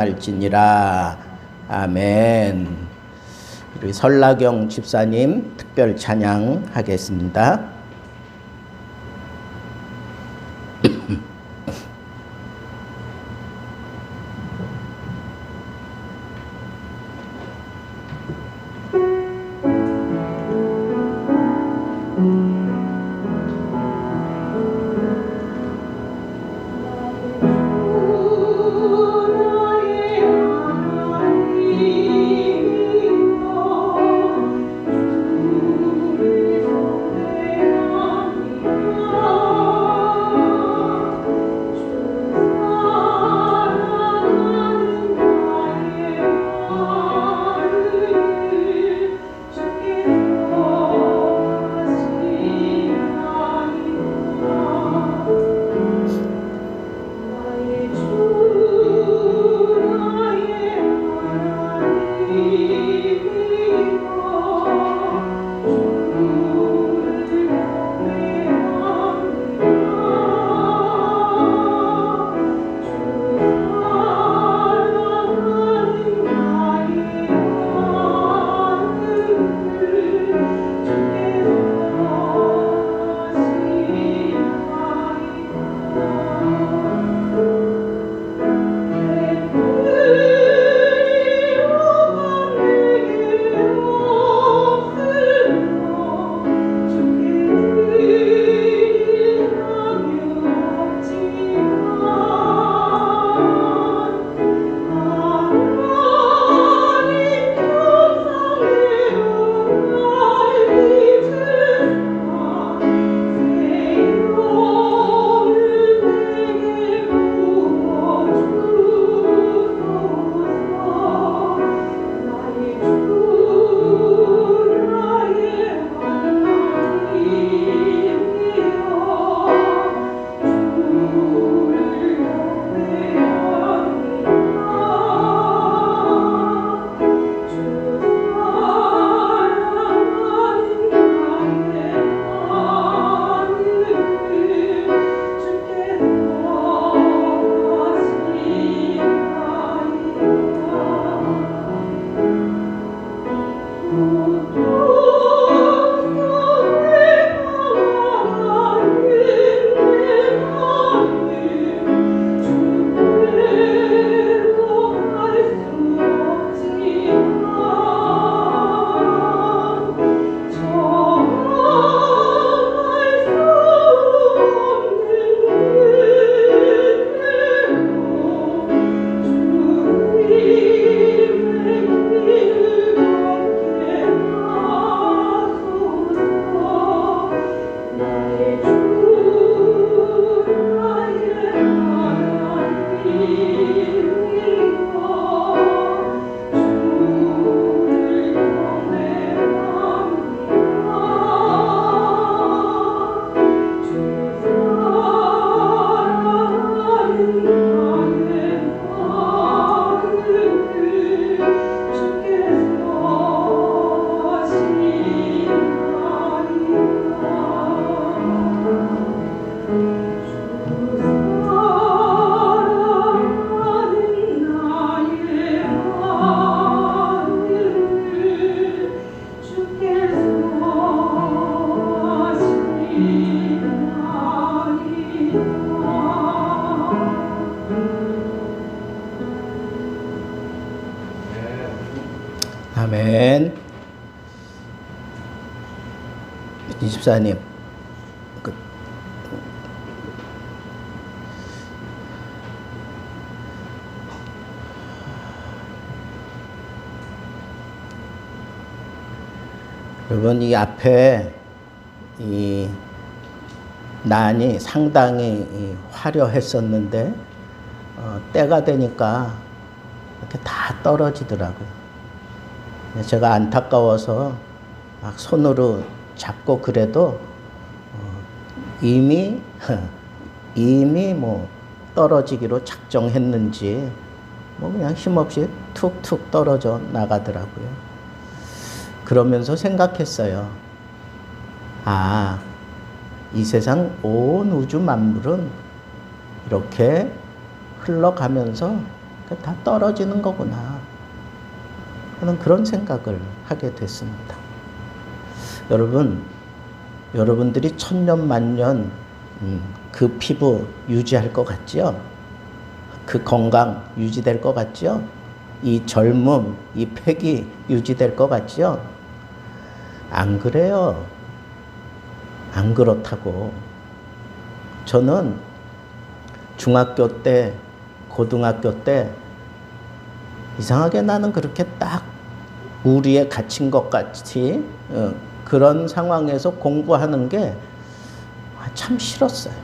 할지니라. 아멘. 우리 설라경 집사님 특별 찬양하겠습니다. 아멘. 이 집사님, 여러분, 이 앞에 이 난이 상당히 화려했었는데 때가 되니까 이렇게 다 떨어지더라고요. 제가 안타까워서 막 손으로 잡고 그래도 이미 뭐 떨어지기로 작정했는지 뭐 그냥 힘없이 툭툭 떨어져 나가더라고요. 그러면서 생각했어요. 아, 이 세상 온 우주 만물은 이렇게 흘러가면서 다 떨어지는 거구나 하는 그런 생각을 하게 됐습니다. 여러분, 여러분들이 천년 만년 그 피부 유지할 것 같죠? 그 건강 유지될 것 같죠? 이 젊음, 이 패기 유지될 것 같죠? 안 그래요. 안 그렇다고. 저는 중학교 때, 고등학교 때 이상하게 나는 그렇게 딱 우리에 갇힌 것 같이 그런 상황에서 공부하는 게 참 싫었어요.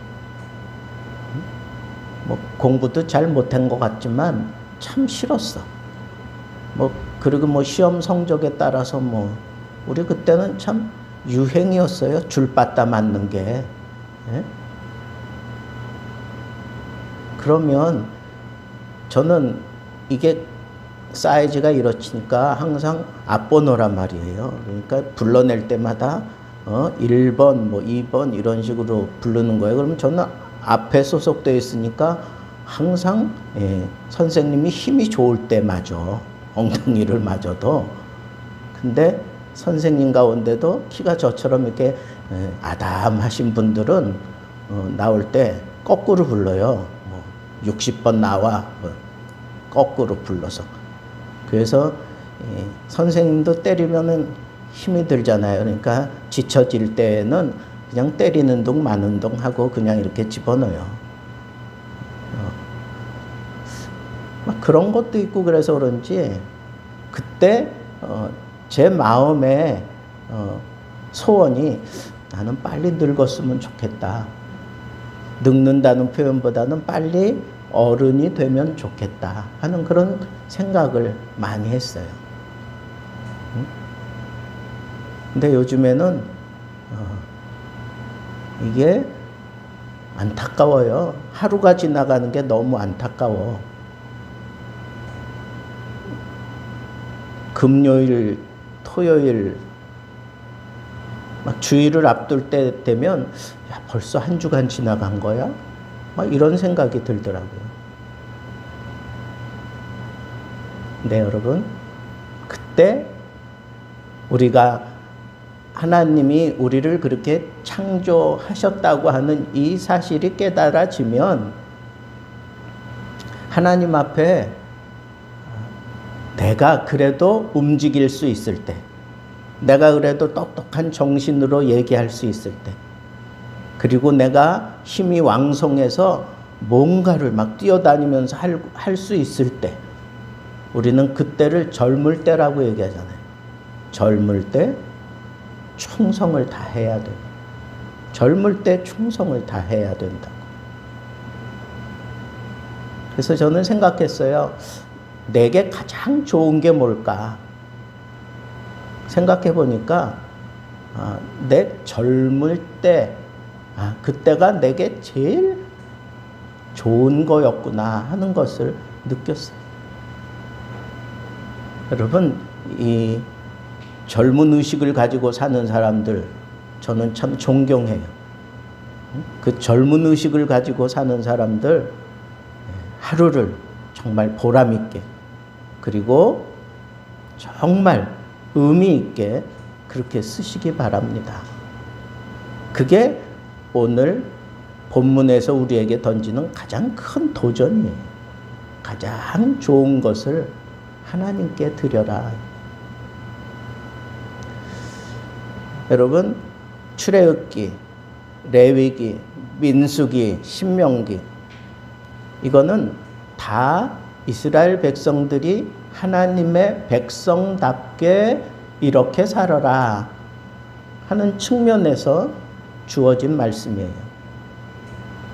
뭐 공부도 잘 못한 것 같지만 참 싫었어. 그리고 뭐 시험 성적에 따라서 우리 그때는 참 유행이었어요. 줄 받다 맞는 게. 예? 그러면 저는 이게 사이즈가 이렇지니까 항상 앞번호란 말이에요. 그러니까 불러낼 때마다 1번, 2번 이런 식으로 부르는 거예요. 그러면 저는 앞에 소속되어 있으니까 항상 선생님이 힘이 좋을 때 맞아. 엉덩이를 맞아도. 근데 선생님 가운데도 키가 저처럼 이렇게 아담하신 분들은 나올 때 거꾸로 불러요. 60번 나와. 거꾸로 불러서. 그래서 선생님도 때리면은 힘이 들잖아요. 그러니까 지쳐질 때는 그냥 때리는 둥 마는 둥 하고 그냥 이렇게 집어넣어요. 막 그런 것도 있고 그래서 그런지 그때 제 마음에 소원이 나는 빨리 늙었으면 좋겠다. 늙는다는 표현보다는 빨리 어른이 되면 좋겠다 하는 그런 생각을 많이 했어요. 근데 요즘에는 이게 안타까워요. 하루가 지나가는 게 너무 안타까워. 금요일, 토요일 막 주일을 앞둘 때 되면 야, 벌써 한 주간 지나간 거야? 막 이런 생각이 들더라고요. 네, 여러분. 그때 우리가 하나님이 우리를 그렇게 창조하셨다고 하는 이 사실이 깨달아지면 하나님 앞에 내가 그래도 움직일 수 있을 때, 내가 그래도 똑똑한 정신으로 얘기할 수 있을 때, 그리고 내가 힘이 왕성해서 뭔가를 막 뛰어다니면서 할 수 있을 때, 우리는 그때를 젊을 때라고 얘기하잖아요. 젊을 때 충성을 다 해야 돼. 젊을 때 충성을 다 해야 된다고. 그래서 저는 생각했어요. 내게 가장 좋은 게 뭘까? 생각해 보니까 내 젊을 때, 그때가 내게 제일 좋은 거였구나 하는 것을 느꼈어요. 여러분, 이 젊은 의식을 가지고 사는 사람들 저는 참 존경해요. 그 젊은 의식을 가지고 사는 사람들 하루를 정말 보람 있게 그리고 정말 의미 있게 그렇게 쓰시기 바랍니다. 그게 오늘 본문에서 우리에게 던지는 가장 큰 도전이에요. 가장 좋은 것을 하나님께 드려라. 여러분, 출애굽기, 레위기, 민수기, 신명기 이거는 다 이스라엘 백성들이 하나님의 백성답게 이렇게 살아라 하는 측면에서 주어진 말씀이에요.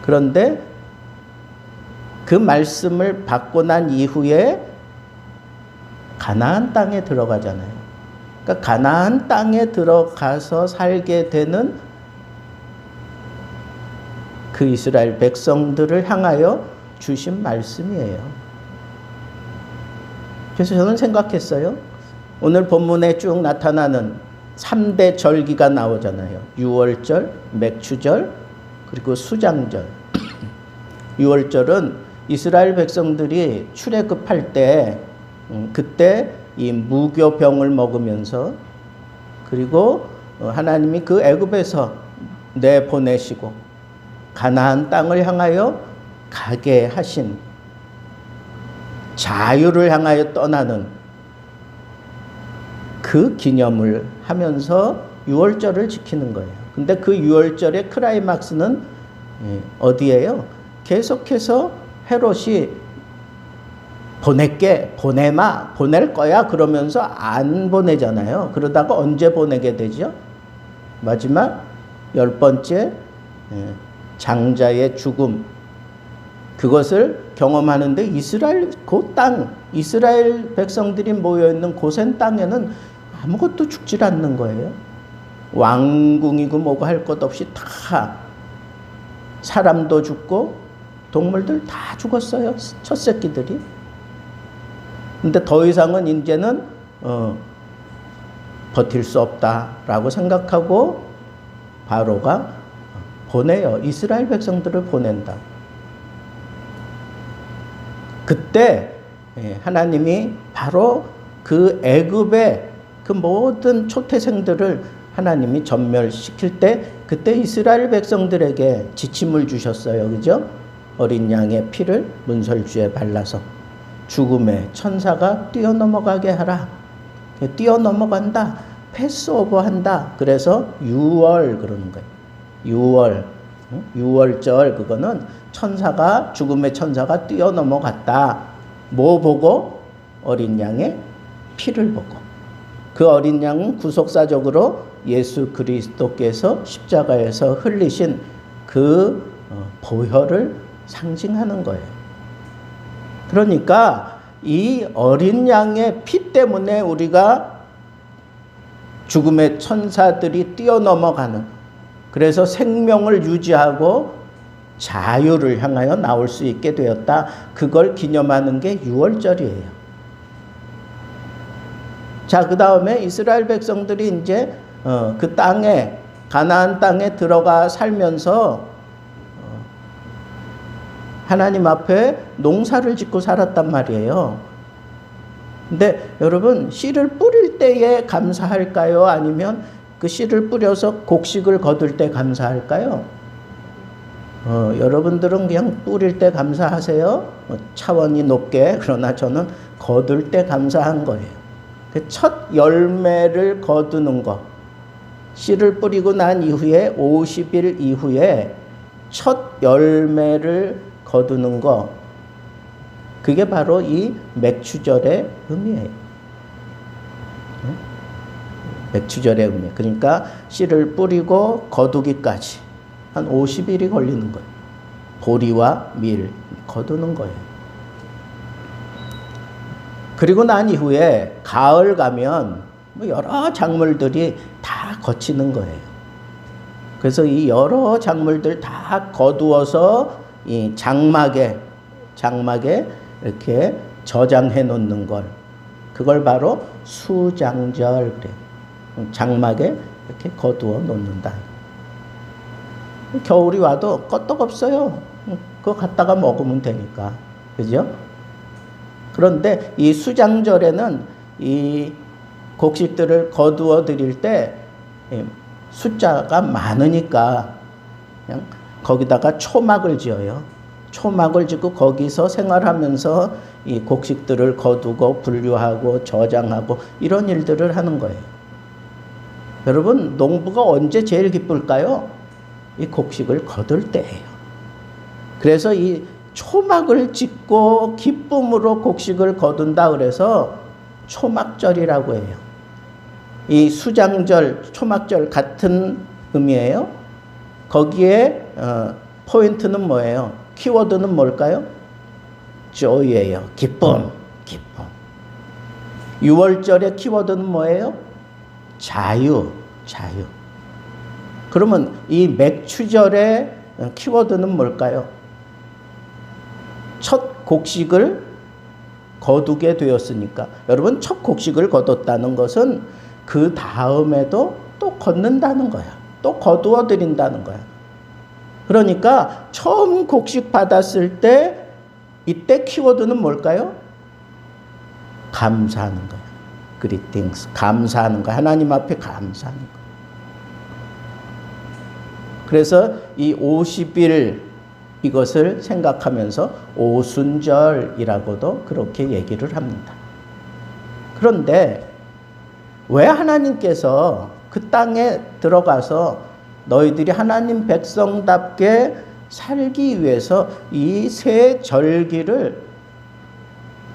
그런데 그 말씀을 받고 난 이후에 가나안 땅에 들어가잖아요. 그러니까 가나안 땅에 들어가서 살게 되는 그 이스라엘 백성들을 향하여 주신 말씀이에요. 그래서 저는 생각했어요. 오늘 본문에 쭉 나타나는 3대 절기가 나오잖아요. 유월절, 맥추절, 그리고 수장절. 유월절은 이스라엘 백성들이 출애굽할 때 그때 이 무교병을 먹으면서 그리고 하나님이 그 애굽에서 내보내시고 가나안 땅을 향하여 가게 하신 자유를 향하여 떠나는 그 기념을 하면서 유월절을 지키는 거예요. 근데 그 유월절의 클라이막스는 어디예요? 계속해서 헤롯이 보낼 거야 그러면서 안 보내잖아요. 그러다가 언제 보내게 되죠? 마지막 10번째 장자의 죽음, 그것을 경험하는데 이스라엘 백성들이 모여있는 고센 땅에는 아무것도 죽질 않는 거예요. 왕궁이고 뭐고 할 것 없이 다 사람도 죽고 동물들 다 죽었어요. 첫 새끼들이. 근데 더 이상은 이제는 버틸 수 없다라고 생각하고 바로가 보내요. 이스라엘 백성들을 보낸다. 그때 하나님이 바로 그 애굽의 그 모든 초태생들을 하나님이 전멸시킬 때 그때 이스라엘 백성들에게 지침을 주셨어요. 그죠? 어린 양의 피를 문설주에 발라서 죽음의 천사가 뛰어넘어가게 하라. 뛰어넘어간다. 패스오버한다. 그래서 유월 그러는 거예요. 유월절 그거는 죽음의 천사가 뛰어넘어갔다. 뭐 보고? 어린 양의 피를 보고. 그 어린 양은 구속사적으로 예수 그리스도께서 십자가에서 흘리신 그 보혈을 상징하는 거예요. 그러니까 이 어린 양의 피 때문에 우리가 죽음의 천사들이 뛰어넘어가는, 그래서 생명을 유지하고 자유를 향하여 나올 수 있게 되었다. 그걸 기념하는 게 유월절이에요. 자, 그 다음에 이스라엘 백성들이 이제 그 땅에, 가나안 땅에 들어가 살면서 하나님 앞에 농사를 짓고 살았단 말이에요. 근데 여러분, 씨를 뿌릴 때에 감사할까요? 아니면 그 씨를 뿌려서 곡식을 거둘 때 감사할까요? 여러분들은 그냥 뿌릴 때 감사하세요. 차원이 높게. 그러나 저는 거둘 때 감사한 거예요. 그 첫 열매를 거두는 거. 씨를 뿌리고 난 이후에 50일 이후에 첫 열매를 거두는 거. 그게 바로 이 맥추절의 의미예요. 맥추절의 의미. 그러니까 씨를 뿌리고 거두기까지 한 50일이 걸리는 거예요. 보리와 밀 거두는 거예요. 그리고 난 이후에 가을 가면 여러 작물들이 다 거치는 거예요. 그래서 이 여러 작물들 다 거두어서 이 장막에 이렇게 저장해 놓는 걸, 그걸 바로 수장절 그래요. 장막에 이렇게 거두어 놓는다. 겨울이 와도 끄떡없어요. 그거 갖다가 먹으면 되니까. 그죠? 그런데 이 수장절에는 이 곡식들을 거두어 드릴 때 숫자가 많으니까 그냥 거기다가 초막을 지어요. 초막을 짓고 거기서 생활하면서 이 곡식들을 거두고 분류하고 저장하고 이런 일들을 하는 거예요. 여러분, 농부가 언제 제일 기쁠까요? 이 곡식을 거둘 때예요. 그래서 이 초막을 짓고 기쁨으로 곡식을 거둔다 그래서 초막절이라고 해요. 이 수장절, 초막절 같은 의미예요. 거기에 포인트는 뭐예요? 키워드는 뭘까요? joy예요. 기쁨. 6월절의 키워드는 뭐예요? 자유. 그러면 이 맥추절의 키워드는 뭘까요? 첫 곡식을 거두게 되었으니까. 여러분, 첫 곡식을 거뒀다는 것은 그 다음에도 또 걷는다는 거야. 또 거두어 드린다는 거야. 그러니까 처음 곡식 받았을 때 이때 키워드는 뭘까요? 감사하는 거예요. greetings. 감사하는 거. 하나님 앞에 감사하는 거. 그래서 이 50일 이것을 생각하면서 오순절이라고도 그렇게 얘기를 합니다. 그런데 왜 하나님께서 그 땅에 들어가서 너희들이 하나님 백성답게 살기 위해서 이 세 절기를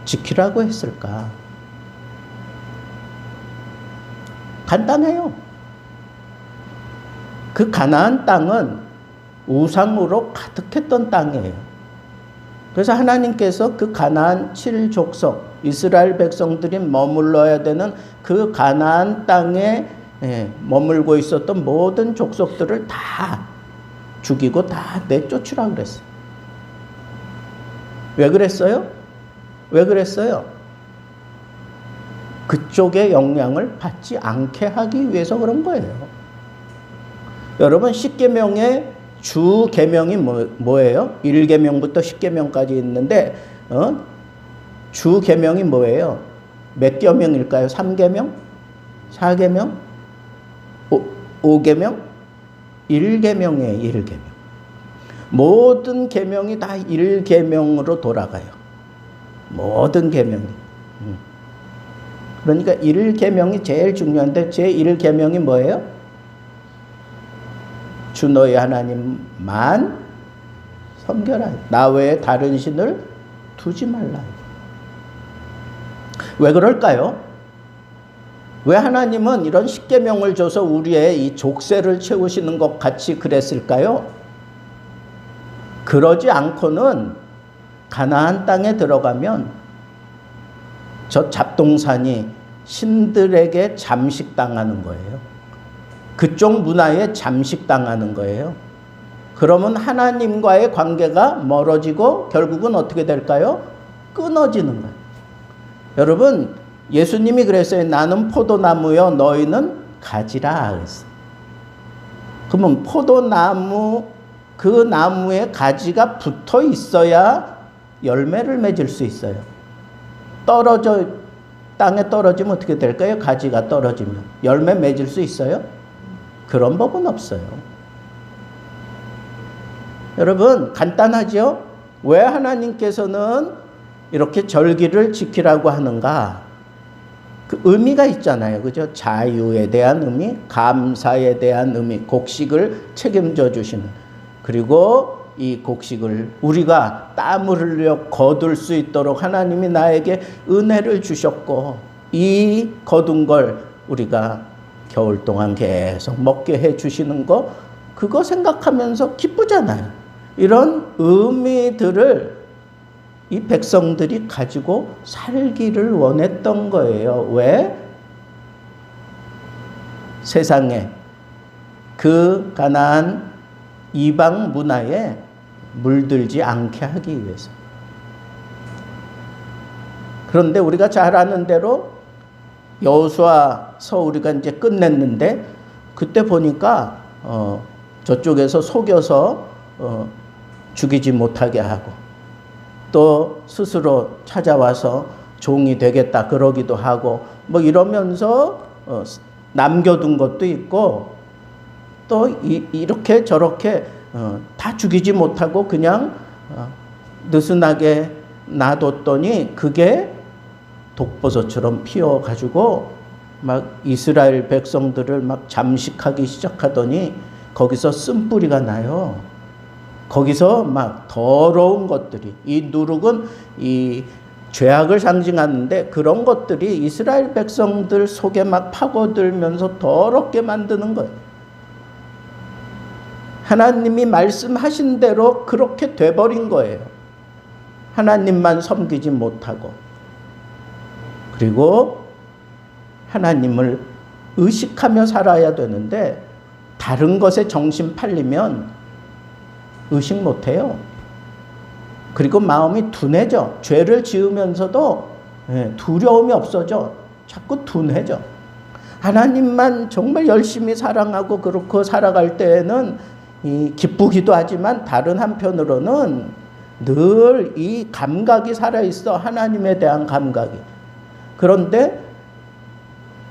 지키라고 했을까? 간단해요. 그 가나안 땅은 우상으로 가득했던 땅이에요. 그래서 하나님께서 그 가나안 7족속 이스라엘 백성들이 머물러야 되는 그 가나안 땅에 머물고 있었던 모든 족속들을 다 죽이고 다 내쫓으라 그랬어요. 왜 그랬어요? 왜 그랬어요? 그쪽의 영향을 받지 않게 하기 위해서 그런 거예요. 여러분, 십계명의 주 계명이 뭐예요? 1계명부터 10계명까지 있는데 주 계명이 뭐예요? 몇 계명일까요? 3계명? 4계명? 5계명? 1계명이에요. 1계명. 모든 계명이 다 1계명으로 돌아가요. 모든 계명이. 그러니까 1계명이 제일 중요한데 제 1계명이 뭐예요? 주 너희 하나님만 섬겨라. 나 외에 다른 신을 두지 말라. 왜 그럴까요? 왜 하나님은 이런 십계명을 줘서 우리의 이 족쇄를 채우시는 것 같이 그랬을까요? 그러지 않고는 가나안 땅에 들어가면 저 잡동산이 신들에게 잠식당하는 거예요. 그쪽 문화에 잠식당하는 거예요. 그러면 하나님과의 관계가 멀어지고 결국은 어떻게 될까요? 끊어지는 거예요. 여러분, 예수님이 그랬어요. 나는 포도나무요, 너희는 가지라 그랬어요. 그러면 포도나무, 그 나무에 가지가 붙어 있어야 열매를 맺을 수 있어요. 땅에 떨어지면 어떻게 될까요? 가지가 떨어지면 열매 맺을 수 있어요? 그런 법은 없어요. 여러분, 간단하죠? 왜 하나님께서는 이렇게 절기를 지키라고 하는가? 그 의미가 있잖아요. 그죠? 자유에 대한 의미, 감사에 대한 의미, 곡식을 책임져 주시는. 그리고 이 곡식을 우리가 땀을 흘려 거둘 수 있도록 하나님이 나에게 은혜를 주셨고, 이 거둔 걸 우리가 겨울 동안 계속 먹게 해 주시는 거, 그거 생각하면서 기쁘잖아요. 이런 의미들을 이 백성들이 가지고 살기를 원했던 거예요. 왜? 세상에 그 가나안 이방 문화에 물들지 않게 하기 위해서. 그런데 우리가 잘 아는 대로 여호수아서 우리가 이제 끝냈는데 그때 보니까 저쪽에서 속여서 죽이지 못하게 하고 또 스스로 찾아와서 종이 되겠다 그러기도 하고 뭐 이러면서 남겨둔 것도 있고 또 이렇게 저렇게 다 죽이지 못하고 그냥 느슨하게 놔뒀더니 그게 독버섯처럼 피어가지고 막 이스라엘 백성들을 막 잠식하기 시작하더니 거기서 쓴뿌리가 나요. 거기서 막 더러운 것들이, 이 누룩은 이 죄악을 상징하는데 그런 것들이 이스라엘 백성들 속에 막 파고들면서 더럽게 만드는 거예요. 하나님이 말씀하신 대로 그렇게 돼버린 거예요. 하나님만 섬기지 못하고, 그리고 하나님을 의식하며 살아야 되는데 다른 것에 정신 팔리면 의식 못해요. 그리고 마음이 둔해져. 죄를 지으면서도 두려움이 없어져. 자꾸 둔해져. 하나님만 정말 열심히 사랑하고 그렇고 살아갈 때에는 기쁘기도 하지만 다른 한편으로는 늘 이 감각이 살아있어. 하나님에 대한 감각이. 그런데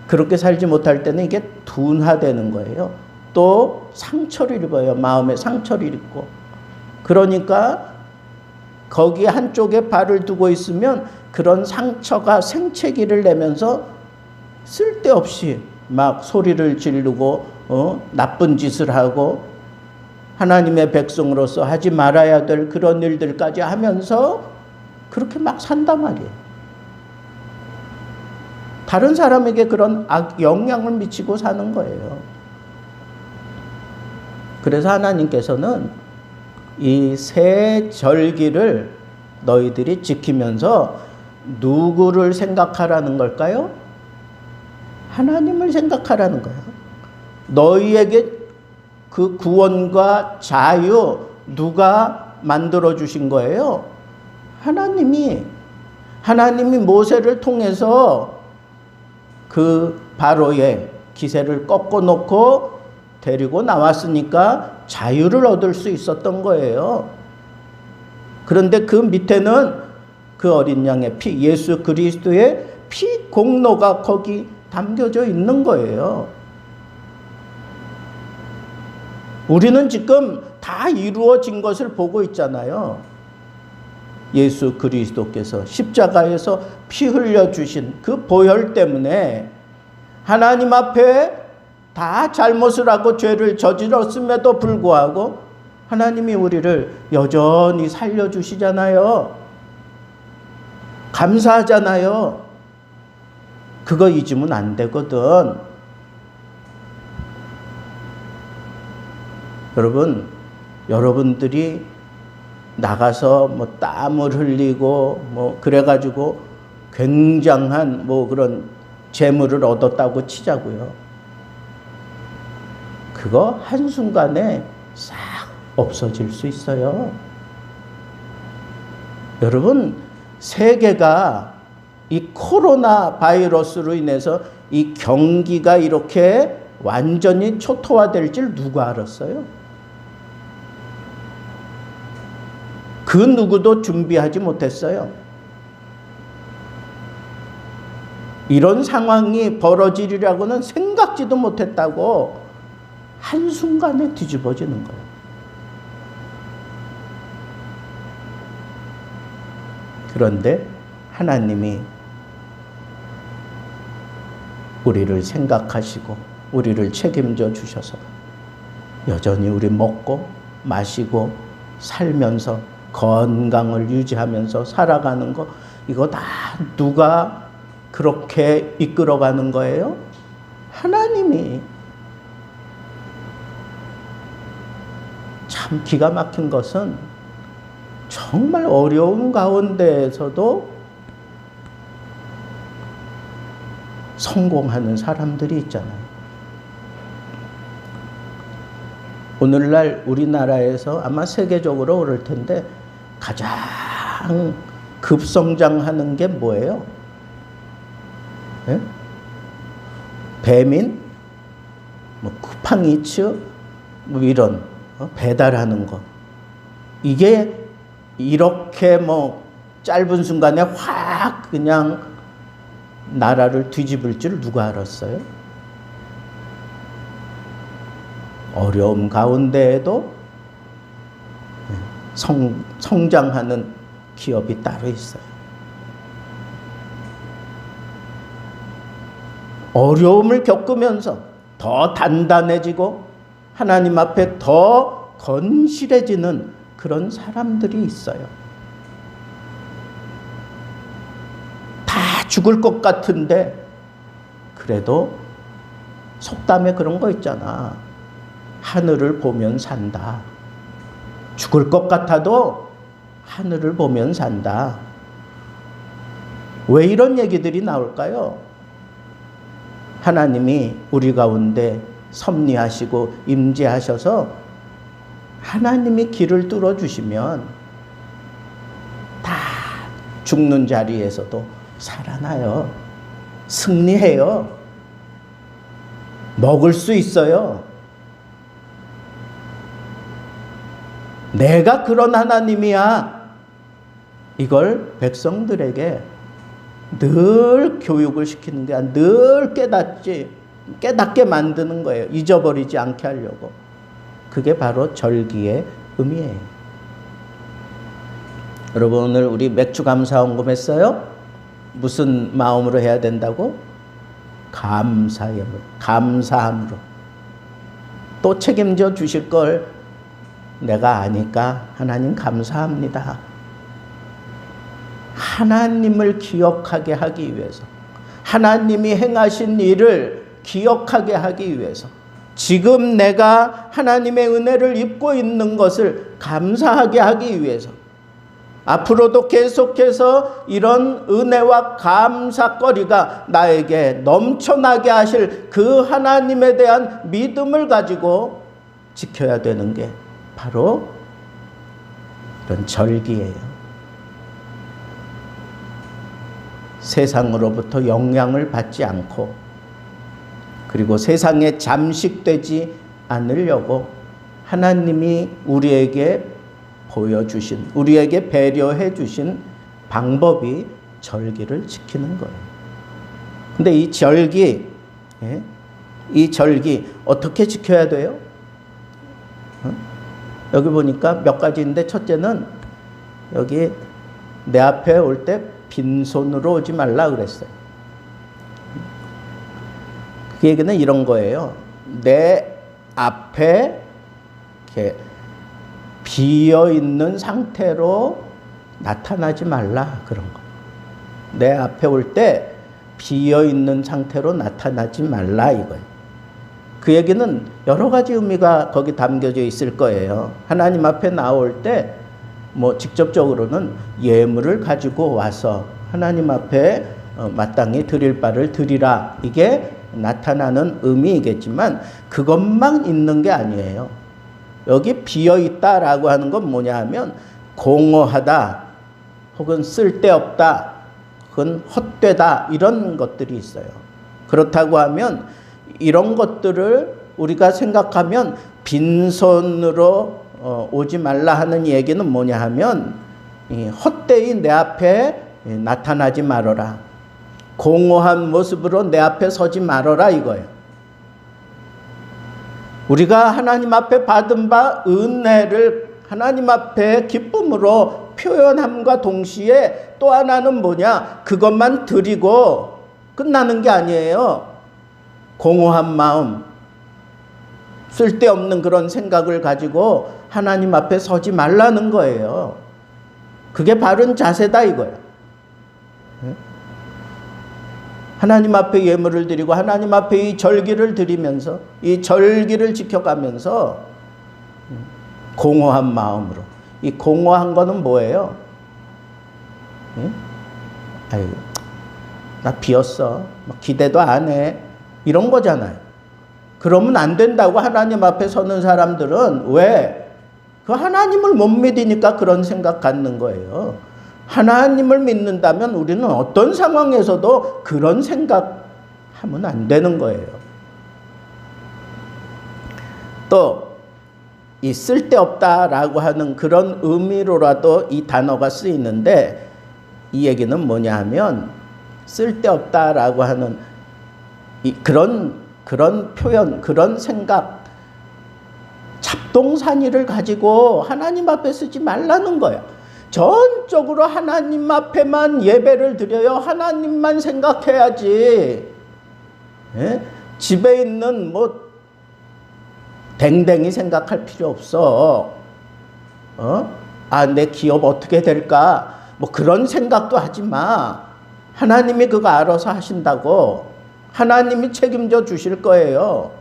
그렇게 살지 못할 때는 이게 둔화되는 거예요. 또 상처를 입어요. 마음에 상처를 입고. 그러니까 거기 한쪽에 발을 두고 있으면 그런 상처가 생채기를 내면서 쓸데없이 막 소리를 지르고 나쁜 짓을 하고 하나님의 백성으로서 하지 말아야 될 그런 일들까지 하면서 그렇게 막 산단 말이에요. 다른 사람에게 그런 영향을 미치고 사는 거예요. 그래서 하나님께서는 이 세 절기를 너희들이 지키면서 누구를 생각하라는 걸까요? 하나님을 생각하라는 거예요. 너희에게 그 구원과 자유 누가 만들어 주신 거예요? 하나님이 모세를 통해서 그 바로의 기세를 꺾어놓고 데리고 나왔으니까 자유를 얻을 수 있었던 거예요. 그런데 그 밑에는 그 어린 양의 피, 예수 그리스도의 피 공로가 거기 담겨져 있는 거예요. 우리는 지금 다 이루어진 것을 보고 있잖아요. 예수 그리스도께서 십자가에서 피 흘려주신 그 보혈 때문에 하나님 앞에 다 잘못을 하고 죄를 저질렀음에도 불구하고 하나님이 우리를 여전히 살려주시잖아요. 감사하잖아요. 그거 잊으면 안 되거든. 여러분들이 나가서 뭐 땀을 흘리고 뭐 그래가지고 굉장한 뭐 그런 재물을 얻었다고 치자고요. 그거 한순간에 싹 없어질 수 있어요. 여러분, 세계가 이 코로나 바이러스로 인해서 이 경기가 이렇게 완전히 초토화될 줄 누가 알았어요? 그 누구도 준비하지 못했어요. 이런 상황이 벌어지리라고는 생각지도 못했다고 한순간에 뒤집어지는 거예요. 그런데 하나님이 우리를 생각하시고 우리를 책임져 주셔서 여전히 우리 먹고 마시고 살면서 건강을 유지하면서 살아가는 거, 이거 다 누가 그렇게 이끌어가는 거예요? 하나님이. 참 기가 막힌 것은 정말 어려운 가운데에서도 성공하는 사람들이 있잖아요. 오늘날 우리나라에서 아마 세계적으로 그럴 텐데 가장 급성장하는 게 뭐예요? 네? 배민, 뭐 쿠팡이츠, 뭐 이런 배달하는 거. 이게 이렇게 뭐 짧은 순간에 확 그냥 나라를 뒤집을 줄 누가 알았어요? 어려움 가운데에도 성장하는 기업이 따로 있어요. 어려움을 겪으면서 더 단단해지고 하나님 앞에 더 건실해지는 그런 사람들이 있어요. 다 죽을 것 같은데 그래도 속담에 그런 거 있잖아. 하늘을 보면 산다. 죽을 것 같아도 하늘을 보면 산다. 왜 이런 얘기들이 나올까요? 하나님이 우리 가운데 섭리하시고 임재하셔서 하나님이 길을 뚫어주시면 다 죽는 자리에서도 살아나요. 승리해요. 먹을 수 있어요. 내가 그런 하나님이야. 이걸 백성들에게 늘 교육을 시키는 게 아니라 늘 깨닫게 만드는 거예요. 잊어버리지 않게 하려고. 그게 바로 절기의 의미예요. 여러분, 오늘 우리 맥주 감사 헌금했어요? 무슨 마음으로 해야 된다고? 감사함으로. 또 책임져 주실 걸 내가 아니까 하나님 감사합니다. 하나님을 기억하게 하기 위해서, 하나님이 행하신 일을 기억하게 하기 위해서, 지금 내가 하나님의 은혜를 입고 있는 것을 감사하게 하기 위해서, 앞으로도 계속해서 이런 은혜와 감사거리가 나에게 넘쳐나게 하실 그 하나님에 대한 믿음을 가지고 지켜야 되는 게 바로 이런 절기예요. 세상으로부터 영향을 받지 않고, 그리고 세상에 잠식되지 않으려고 하나님이 우리에게 보여주신, 우리에게 배려해 주신 방법이 절기를 지키는 거예요. 근데 이 절기 어떻게 지켜야 돼요? 여기 보니까 몇 가지인데, 첫째는 여기 내 앞에 올 때 빈손으로 오지 말라 그랬어요. 그 얘기는 이런 거예요. 내 앞에 이렇게 비어 있는 상태로 나타나지 말라, 그런 거. 내 앞에 올 때 비어 있는 상태로 나타나지 말라, 이거예요. 그 얘기는 여러 가지 의미가 거기 담겨져 있을 거예요. 하나님 앞에 나올 때 직접적으로는 예물을 가지고 와서 하나님 앞에 마땅히 드릴 바를 드리라, 이게 나타나는 의미이겠지만 그것만 있는 게 아니에요. 여기 비어있다라고 하는 건 뭐냐 하면 공허하다, 혹은 쓸데없다, 혹은 헛되다, 이런 것들이 있어요. 그렇다고 하면 이런 것들을 우리가 생각하면 빈손으로 오지 말라 하는 얘기는 뭐냐 하면 헛되이 내 앞에 나타나지 말아라, 공허한 모습으로 내 앞에 서지 말아라, 이거예요. 우리가 하나님 앞에 받은 바 은혜를 하나님 앞에 기쁨으로 표현함과 동시에 또 하나는 뭐냐, 그것만 드리고 끝나는 게 아니에요. 공허한 마음, 쓸데없는 그런 생각을 가지고 하나님 앞에 서지 말라는 거예요. 그게 바른 자세다, 이거예요. 하나님 앞에 예물을 드리고 하나님 앞에 이 절기를 드리면서, 이 절기를 지켜가면서 공허한 마음으로. 이 공허한 거는 뭐예요? 아유, 나 비었어, 기대도 안 해, 이런 거잖아요. 그러면 안 된다고 하나님 앞에 서는 사람들은. 왜? 그 하나님을 못 믿으니까 그런 생각 갖는 거예요. 하나님을 믿는다면 우리는 어떤 상황에서도 그런 생각하면 안 되는 거예요. 또 이 쓸데없다라고 하는 그런 의미로라도 이 단어가 쓰이는데, 이 얘기는 뭐냐 하면 쓸데없다라고 하는 그런 표현, 그런 생각, 잡동사니를 가지고 하나님 앞에 쓰지 말라는 거야. 전적으로 하나님 앞에만 예배를 드려요. 하나님만 생각해야지. 집에 있는 댕댕이 생각할 필요 없어. 내 기업 어떻게 될까? 그런 생각도 하지 마. 하나님이 그거 알아서 하신다고. 하나님이 책임져 주실 거예요.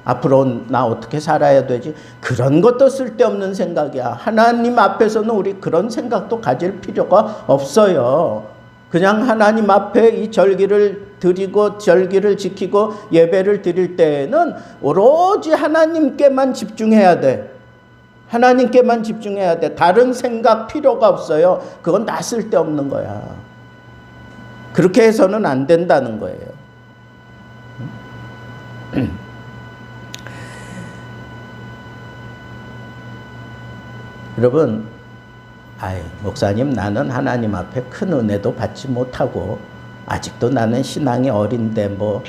앞으로 나 어떻게 살아야 되지? 그런 것도 쓸데없는 생각이야. 하나님 앞에서는 우리 그런 생각도 가질 필요가 없어요. 그냥 하나님 앞에 이 절기를 드리고 절기를 지키고 예배를 드릴 때에는 오로지 하나님께만 집중해야 돼. 하나님께만 집중해야 돼. 다른 생각 필요가 없어요. 그건 다 쓸데없는 거야. 그렇게 해서는 안 된다는 거예요. 여러분, 아이, 목사님, 나는 하나님 앞에 큰 은혜도 받지 못하고 아직도 나는 신앙이 어린데 뭐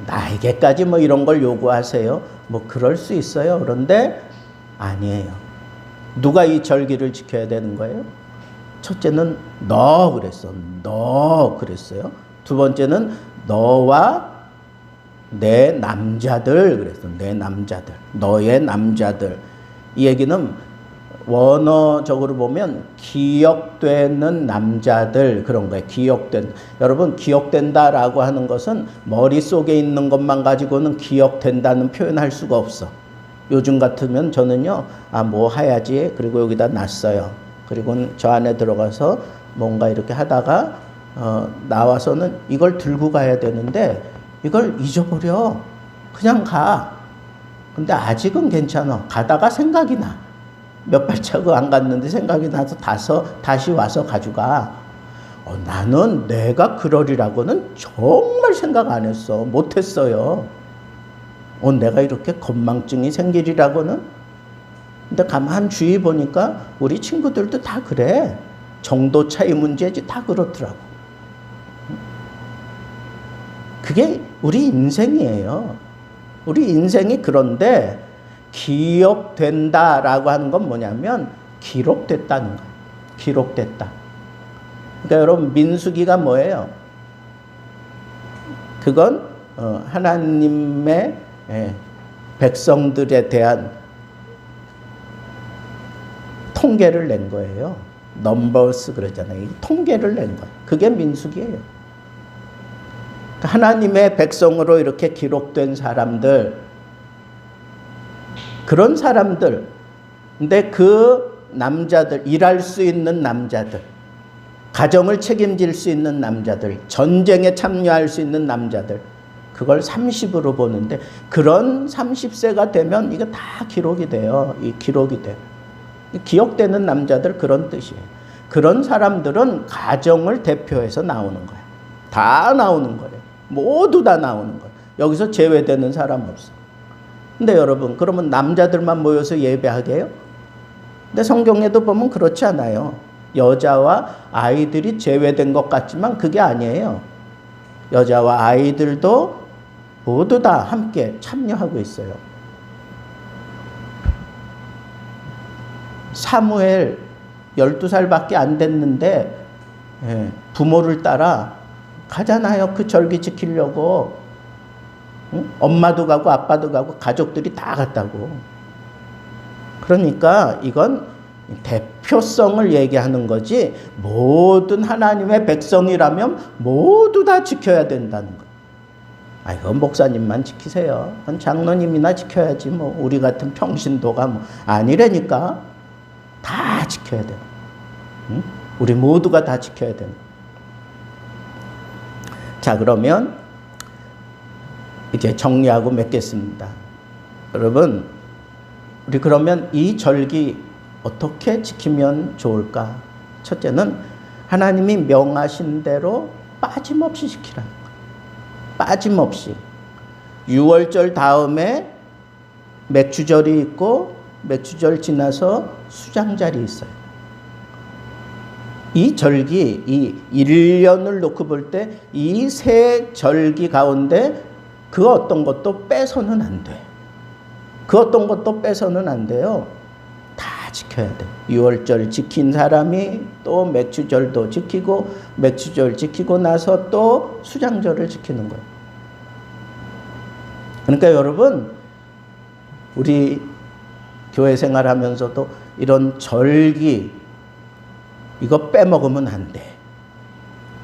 나에게까지 뭐 이런 걸 요구하세요? 뭐 그럴 수 있어요. 그런데 아니에요. 누가 이 절기를 지켜야 되는 거예요? 첫째는 너 그랬어. 너 그랬어요. 두 번째는 너와 내 남자들 그랬어. 내 남자들. 너의 남자들. 이 얘기는 원어적으로 보면 기억되는 남자들 그런 거예요. 기억된. 여러분, 기억된다라고 하는 것은 머릿속에 있는 것만 가지고는 기억된다는 표현할 수가 없어. 요즘 같으면 저는요, 뭐 해야지. 그리고 여기다 놨어요. 그리고 저 안에 들어가서 뭔가 이렇게 하다가 나와서는 이걸 들고 가야 되는데 이걸 잊어버려. 그냥 가. 근데 아직은 괜찮아. 가다가 생각이 나. 몇 발자국 안 갔는데 생각이 나서 다시 와서 가져가. 나는 내가 그러리라고는 정말 생각 안 했어. 못 했어요. 내가 이렇게 건망증이 생기리라고는. 근데 가만 주의 보니까 우리 친구들도 다 그래. 정도 차이 문제지 다 그렇더라고. 그게 우리 인생이에요. 우리 인생이 그런데 기억된다라고 하는 건 뭐냐면 기록됐다는 거예요. 기록됐다. 그러니까 여러분, 민수기가 뭐예요? 그건 하나님의 백성들에 대한 통계를 낸 거예요. 넘버스 그러잖아요. 통계를 낸 거예요. 그게 민수기예요. 하나님의 백성으로 이렇게 기록된 사람들, 그런 사람들, 근데 그 남자들, 일할 수 있는 남자들, 가정을 책임질 수 있는 남자들, 전쟁에 참여할 수 있는 남자들, 그걸 30으로 보는데, 그런 30세가 되면 이거 다 기록이 돼요. 이 기록이 돼요. 기억되는 남자들, 그런 뜻이에요. 그런 사람들은 가정을 대표해서 나오는 거예요. 다 나오는 거예요. 모두 다 나오는 거예요. 여기서 제외되는 사람 없어. 근데 여러분, 그러면 남자들만 모여서 예배하게 해요? 근데 성경에도 보면 그렇지 않아요. 여자와 아이들이 제외된 것 같지만 그게 아니에요. 여자와 아이들도 모두 다 함께 참여하고 있어요. 사무엘 12살밖에 안 됐는데 부모를 따라 가잖아요. 그 절기 지키려고. 엄마도 가고 아빠도 가고 가족들이 다 갔다고. 그러니까 이건 대표성을 얘기하는 거지, 모든 하나님의 백성이라면 모두 다 지켜야 된다는 거예요. 이건 목사님만 지키세요. 그건 장로님이나 지켜야지 뭐 우리 같은 평신도가 뭐 아니라니까. 다 지켜야 돼. 우리 모두가 다 지켜야 되는. 자, 그러면 이제 정리하고 맺겠습니다. 여러분, 우리 그러면 이 절기 어떻게 지키면 좋을까? 첫째는 하나님이 명하신 대로 빠짐없이 지키라는 거예요. 빠짐없이. 6월절 다음에 맥주절이 있고 맥주절 지나서 수장절이 있어요. 이 절기, 이 1년을 놓고 볼 때 이 세 절기 가운데 그 어떤 것도 빼서는 안 돼. 그 어떤 것도 빼서는 안 돼요. 다 지켜야 돼. 6월절 지킨 사람이 또 맥주절도 지키고, 맥주절 지키고 나서 또 수장절을 지키는 거예요. 그러니까 여러분, 우리 교회 생활하면서도 이런 절기, 이거 빼먹으면 안 돼.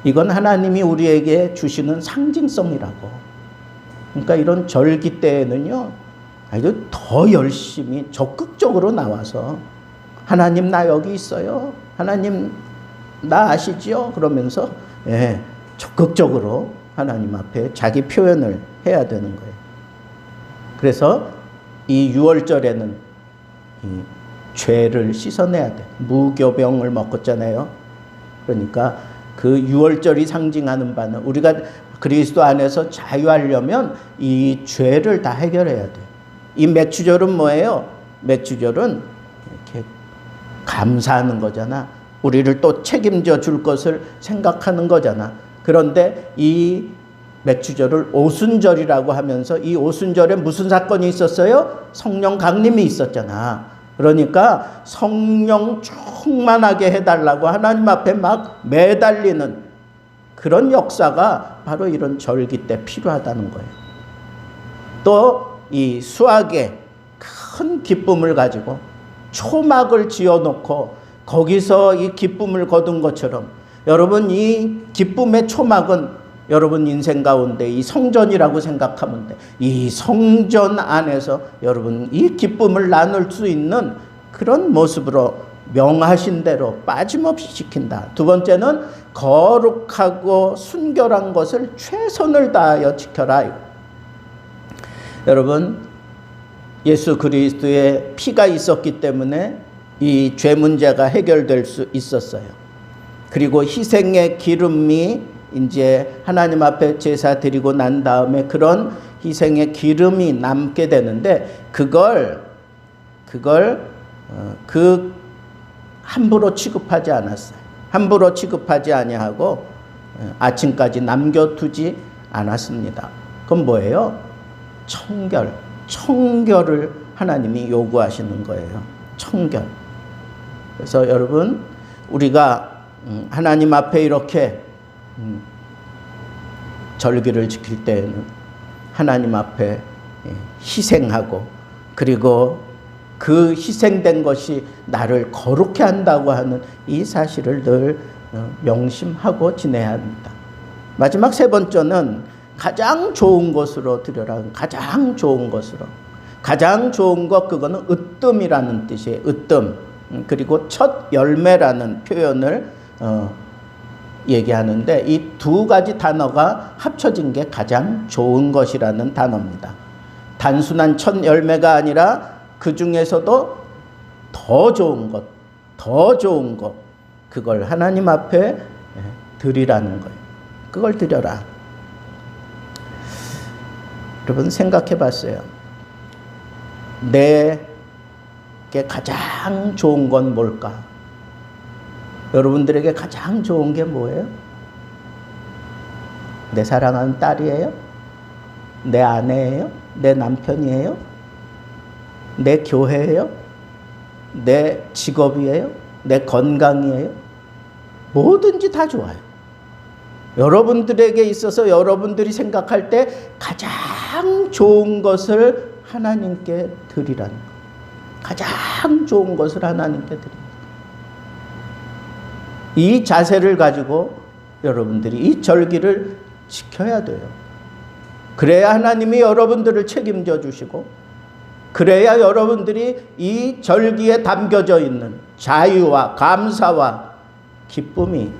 이건 하나님이 우리에게 주시는 상징성이라고. 그러니까 이런 절기 때에는요, 아주 더 열심히 적극적으로 나와서 하나님 나 여기 있어요. 하나님 나 아시지요? 그러면서 적극적으로 하나님 앞에 자기 표현을 해야 되는 거예요. 그래서 이 6월절에는 이 죄를 씻어내야 돼. 무교병을 먹었잖아요. 그러니까 그 6월절이 상징하는 바는 우리가 그리스도 안에서 자유하려면 이 죄를 다 해결해야 돼. 이 맥주절은 뭐예요? 맥주절은 이렇게 감사하는 거잖아. 우리를 또 책임져 줄 것을 생각하는 거잖아. 그런데 이 맥주절을 오순절이라고 하면서 이 오순절에 무슨 사건이 있었어요? 성령 강림이 있었잖아. 그러니까 성령 충만하게 해달라고 하나님 앞에 막 매달리는 그런 역사가 바로 이런 절기 때 필요하다는 거예요. 또 이 수학에 큰 기쁨을 가지고 초막을 지어놓고 거기서 이 기쁨을 거둔 것처럼 여러분 이 기쁨의 초막은 여러분 인생 가운데 이 성전이라고 생각하면 돼. 이 성전 안에서 여러분 이 기쁨을 나눌 수 있는 그런 모습으로 명하신 대로 빠짐없이 지킨다. 두 번째는 거룩하고 순결한 것을 최선을 다하여 지켜라. 여러분 예수 그리스도의 피가 있었기 때문에 이 죄 문제가 해결될 수 있었어요. 그리고 희생의 기름이 이제 하나님 앞에 제사 드리고 난 다음에 그런 희생의 기름이 남게 되는데 그걸 함부로 취급하지 않았어요. 함부로 취급하지 아니하고 아침까지 남겨두지 않았습니다. 그건 뭐예요? 청결을 하나님이 요구하시는 거예요. 청결. 그래서 여러분 우리가 하나님 앞에 이렇게 절기를 지킬 때에는 하나님 앞에 희생하고 그리고 그 희생된 것이 나를 거룩해 한다고 하는 이 사실을 늘 명심하고 지내야 합니다. 마지막 세 번째는 가장 좋은 것으로 드려라. 가장 좋은 것으로. 가장 좋은 것 그거는 으뜸이라는 뜻이에요. 으뜸. 그리고 첫 열매라는 표현을 얘기하는데 이 두 가지 단어가 합쳐진 게 가장 좋은 것이라는 단어입니다. 단순한 첫 열매가 아니라 그 중에서도 더 좋은 것, 그걸 하나님 앞에 드리라는 거예요. 그걸 드려라. 여러분 생각해 봤어요. 내게 가장 좋은 건 뭘까? 여러분들에게 가장 좋은 게 뭐예요? 내 사랑하는 딸이에요? 내 아내예요? 내 남편이에요? 내 교회예요? 내 직업이에요? 내 건강이에요? 뭐든지 다 좋아요. 여러분들에게 있어서 여러분들이 생각할 때 가장 좋은 것을 하나님께 드리라는 것. 가장 좋은 것을 하나님께 드립니다. 이 자세를 가지고 여러분들이 이 절기를 지켜야 돼요. 그래야 하나님이 여러분들을 책임져 주시고 그래야 여러분들이 이 절기에 담겨져 있는 자유와 감사와 기쁨이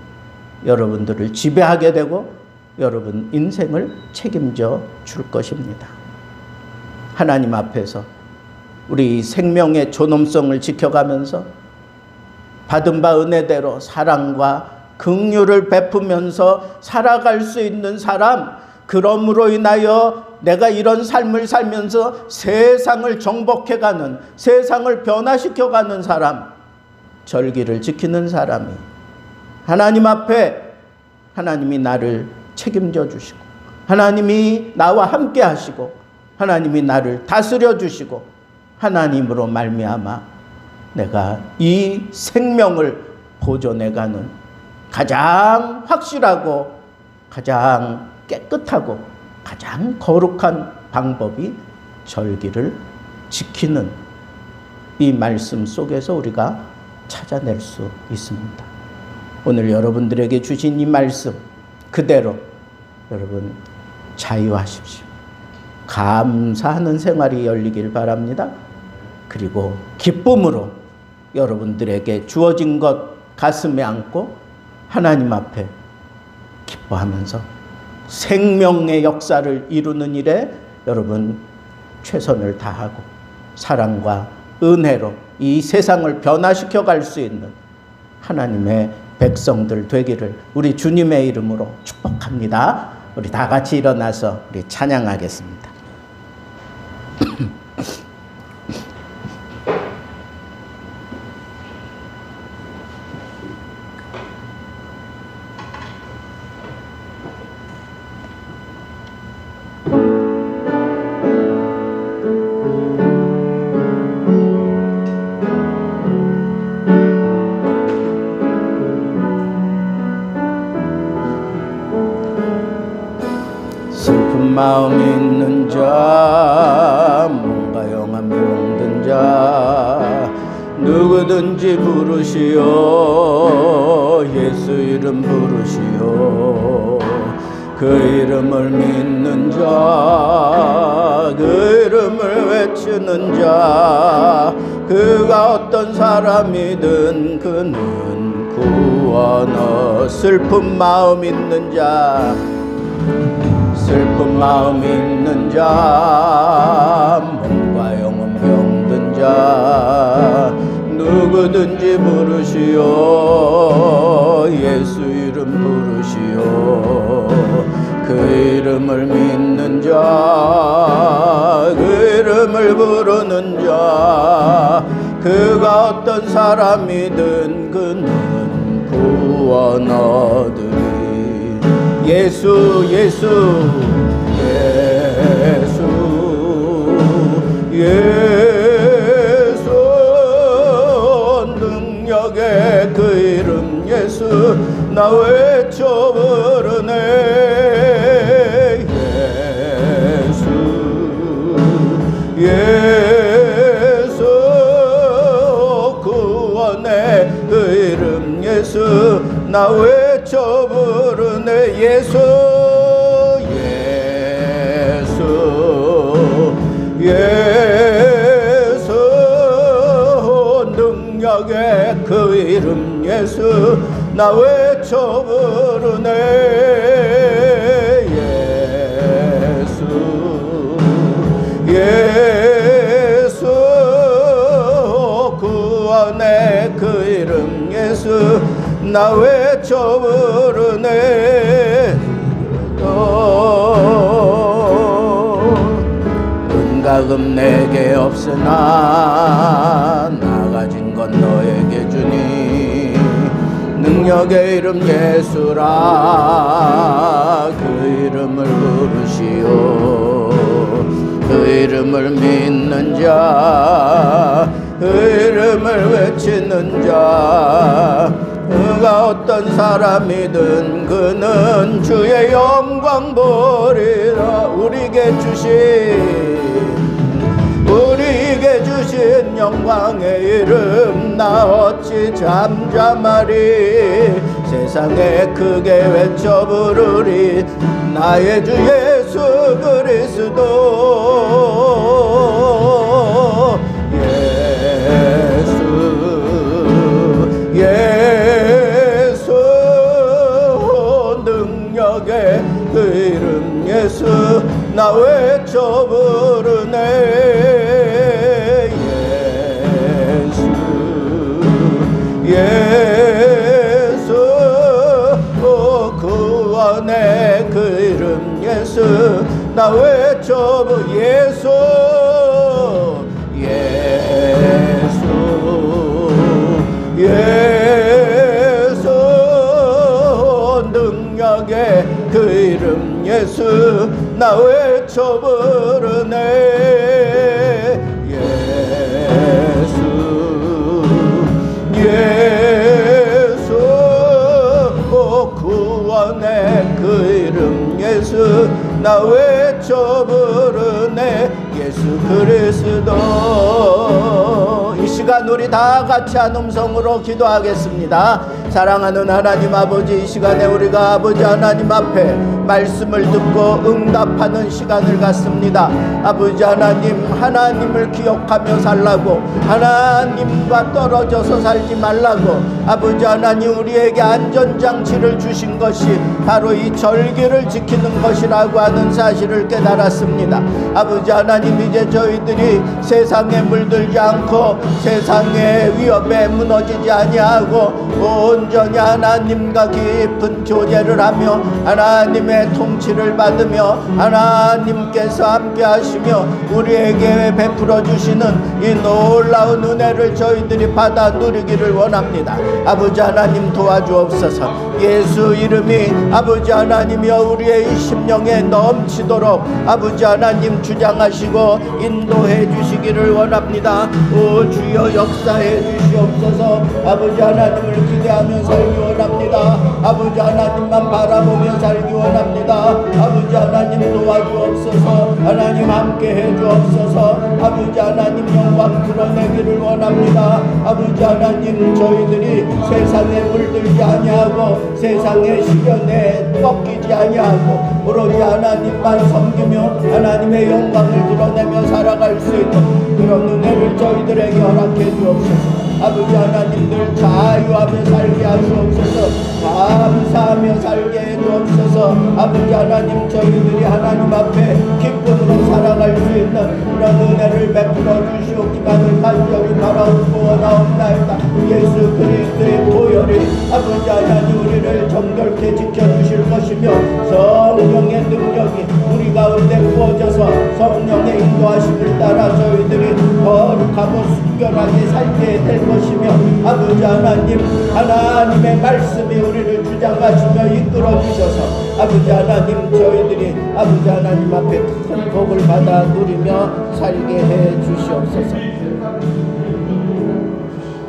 여러분들을 지배하게 되고 여러분 인생을 책임져 줄 것입니다. 하나님 앞에서 우리 생명의 존엄성을 지켜가면서 받은 바 은혜대로 사랑과 긍휼을 베푸면서 살아갈 수 있는 사람, 그러므로 인하여 내가 이런 삶을 살면서 세상을 정복해가는, 세상을 변화시켜가는 사람, 절기를 지키는 사람이 하나님 앞에 하나님이 나를 책임져 주시고 하나님이 나와 함께 하시고 하나님이 나를 다스려 주시고 하나님으로 말미암아 내가 이 생명을 보존해가는 가장 확실하고 가장 깨끗하고 가장 거룩한 방법이 절기를 지키는 이 말씀 속에서 우리가 찾아낼 수 있습니다. 오늘 여러분들에게 주신 이 말씀 그대로 여러분 자유하십시오. 감사하는 생활이 열리길 바랍니다. 그리고 기쁨으로 여러분들에게 주어진 것 가슴에 안고 하나님 앞에 기뻐하면서 생명의 역사를 이루는 일에 여러분 최선을 다하고 사랑과 은혜로 이 세상을 변화시켜 갈 수 있는 하나님의 백성들 되기를 우리 주님의 이름으로 축복합니다. 우리 다 같이 일어나서 우리 찬양하겠습니다. 슬픈 마음 있는 자, 몸과 영혼 병든 자, 누구든지 부르시오. 예수 이름 부르시오. 그 이름을 믿는 자, 그 이름을 외치는 자, 그가 어떤 사람이든 그는 구원어. 슬픈 마음 있는 자, 슬픈 마음 있는 자, 몸과 영혼 병든 자, 누구든지 부르시오. 예수 이름 부르시오. 그 이름을 믿는 자, 그 이름을 부르는 자, 그가 어떤 사람이든 그는 구원 얻으리. 예수 예수 예수 예수, 능력의 그 이름 예수, 나 외쳐 부르네. 예수 예수, 구원의 그 이름 예수, 나 외쳐 부르네. 예수 예수 예수, 능력의 그 이름 예수, 나 외쳐 부르네. 예수 예수, 구원의 그 이름 예수, 나 외쳐 부르네. 은과 금 내게 없으나 나 가진 건 너에게 주니, 능력의 이름 예수라. 그 이름을 부르시오. 그 이름을 믿는 자, 그 이름을 외치는 자, 그가 어떤 사람이든 그는 주의 영광 보리라. 우리에게 주신 영광의 이름, 나 어찌 잠잠하리. 세상에 크게 외쳐 부르리. 나의 주 예수 그리스도. 예수 예수, 능력의 그 이름 예수, 나 외쳐 부르네. 예수 구원의 그 이름 예수, 나 외쳐 부르네. 예수 예수 예수, 능력의 그 이름 예수, 나 외쳐 부르네. 예수 예수, 구원의 그 이름 예수, 나 외쳐 부르네. 예수 그리스도. 이 시간 우리 다 같이 한 음성으로 기도하겠습니다. 사랑하는 하나님 아버지, 이 시간에 우리가 아버지 하나님 앞에 말씀을 듣고 응답하는 시간을 갖습니다. 아버지 하나님, 하나님을 기억하며 살라고, 하나님과 떨어져서 살지 말라고, 아버지 하나님 우리에게 안전장치를 주신 것이 바로 이 절기를 지키는 것이라고 하는 사실을 깨달았습니다. 아버지 하나님, 이제 저희들이 세상에 물들지 않고 세상의 위협에 무너지지 아니하고 온전히 하나님과 깊은 교제를 하며 하나님의 통치를 받으며 하나님께서 함께 하시며 우리에게 베풀어 주시는 이 놀라운 은혜를 저희들이 받아 누리기를 원합니다. 아버지 하나님 도와주옵소서. 예수 이름이 아버지 하나님이여 우리의 이 심령에 넘치도록 아버지 하나님 주장하시고 인도해 주시기를 원합니다. 오 주여 역사해 주시옵소서. 아버지 하나님을 기대하며 살기 원합니다. 아버지 하나님만 바라보며 살기 원합니다. 아버지 하나님 도와주옵소서. 하나님 함께 해주옵소서. 아버지 하나님 영광 드러내기를 원합니다. 아버지 하나님 저희들이 세상에 물들지 아니하고 세상의 시련에 꺾이지 아니하고 오로지 하나님만 섬기며 하나님의 영광을 드러내며 살아갈 수 있는 그런 은혜를 저희들에게 허락해 주옵소서. 아버지 하나님 늘 자유하며 살게 하시옵소서. 감사하며 살게 해주옵소서. 아버지 하나님 저희들이 하나님 앞에 기쁨으로 살아갈 수 있는 그런 은혜를 베풀어 주시옵기만을 간절히 바라옵고 원하옵나이다. 예수 그리스도의 보혈이 아버지 하나님 우리를 정결케 지켜주실 것이며 성령의 능력이 우리 가운데 부어져서 성령의 인도하심을 따라 저희들이 거룩하고 순결하게 살게 될 것이며 아버지 하나님 하나님의 말씀이 우리를 주장하시며 이끌어 주셔서 아버지 하나님 저희들이 아버지 하나님 앞에 큰 복을 받아 누리며 살게 해 주시옵소서.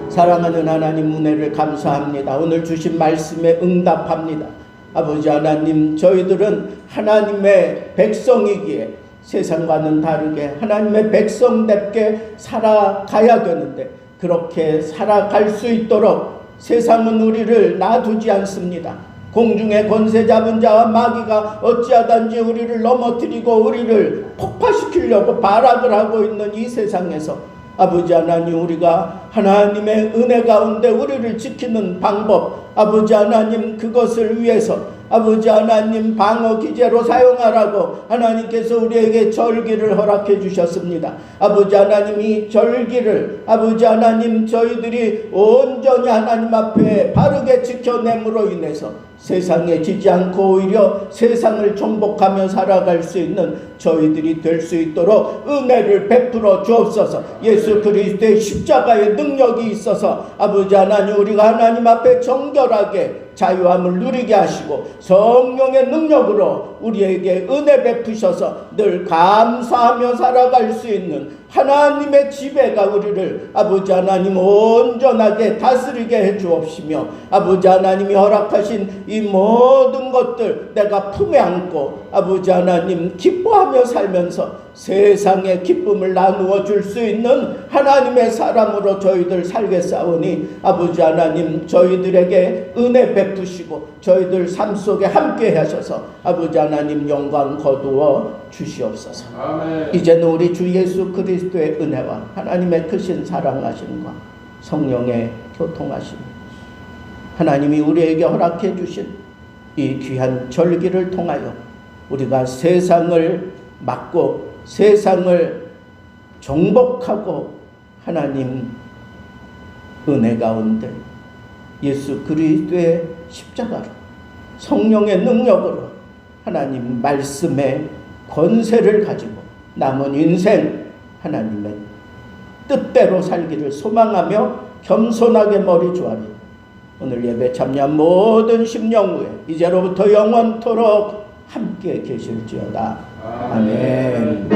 사랑하는 하나님 은혜를 감사합니다. 오늘 주신 말씀에 응답합니다. 아버지 하나님 저희들은 하나님의 백성이기에 세상과는 다르게 하나님의 백성답게 살아가야 되는데 그렇게 살아갈 수 있도록 세상은 우리를 놔두지 않습니다. 공중의 권세 잡은 자와 마귀가 어찌하든지 우리를 넘어뜨리고 우리를 폭파시키려고 발악을 하고 있는 이 세상에서 아버지 하나님 우리가 하나님의 은혜 가운데 우리를 지키는 방법 아버지 하나님 그것을 위해서 아버지 하나님 방어 기제로 사용하라고 하나님께서 우리에게 절기를 허락해 주셨습니다. 아버지 하나님 이 절기를 아버지 하나님 저희들이 온전히 하나님 앞에 바르게 지켜냄으로 인해서 세상에 지지 않고 오히려 세상을 정복하며 살아갈 수 있는 저희들이 될 수 있도록 은혜를 베풀어 주옵소서. 예수 그리스도의 십자가의 능력이 있어서 아버지 하나님 우리가 하나님 앞에 정결하게 자유함을 누리게 하시고 성령의 능력으로 우리에게 은혜 베푸셔서 늘 감사하며 살아갈 수 있는 하나님의 지배가 우리를 아버지 하나님 온전하게 다스리게 해 주옵시며 아버지 하나님이 허락하신 이 모든 것들 내가 품에 안고 아버지 하나님 기뻐하며 살면서 세상의 기쁨을 나누어 줄 수 있는 하나님의 사람으로 저희들 살겠사오니 아버지 하나님 저희들에게 은혜 베푸시고 저희들 삶 속에 함께 하셔서 아버지 하나님 영광 거두어 주시옵소서. 아멘. 이제는 우리 주 예수 그리스도의 은혜와 하나님의 크신 사랑하심과 성령의 교통하심 하나님이 우리에게 허락해 주신 이 귀한 절기를 통하여 우리가 세상을 막고 세상을 정복하고 하나님 은혜 가운데 예수 그리스도의 십자가로 성령의 능력으로 하나님 말씀의 권세를 가지고 남은 인생 하나님의 뜻대로 살기를 소망하며 겸손하게 머리 조아리 오늘 예배 참여한 모든 심령 후에 이제로부터 영원토록 함께 계실지어다. 아멘.